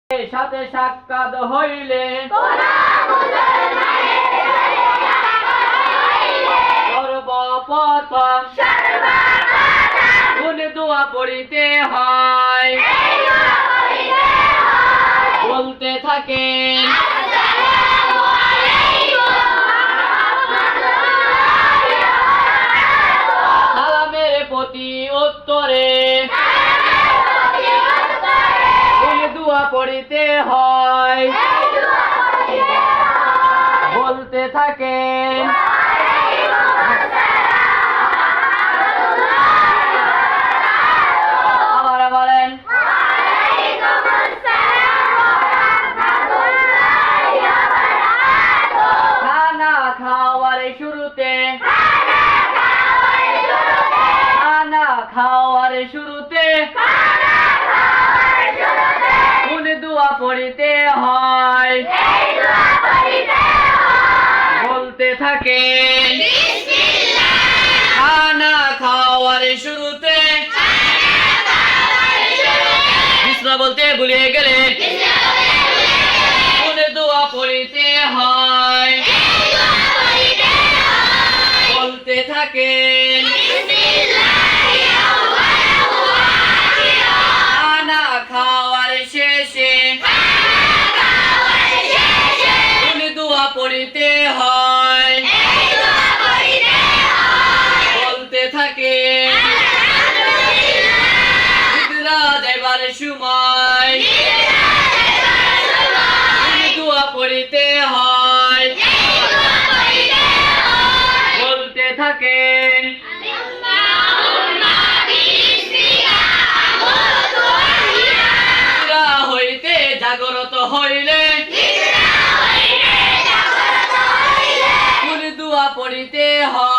সাথে সাক্ষাৎ হইলে সর্বপ্রথম কোন দোয়া পড়িতে হয় বলতে থাকেন সালামের প্রতি উত্তরে কোন দোয়া পড়িতে হয় বলতে থাকেন আবার বলেন খানা খাওয়ার শুরুতে কোন দোয়া পড়িতে হয় বলতে থাকেন খানা খাওয়ার শুরুতে বিসমিল্লাহ বলতে ভুলে গেলে কোন দোয়া পড়িতে হয় বলতে থাকেন খানা খাওয়ার শেষে কোন দোয়া পড়িতে হয় বলতে থাকেন নিদ্রা যাইবার সময় কোন দোয়া পড়িতে হয় বলতে থাকেন নিদ্রা হইতে জাগ্রত হইলে কোন দোয়া পড়িতে হয়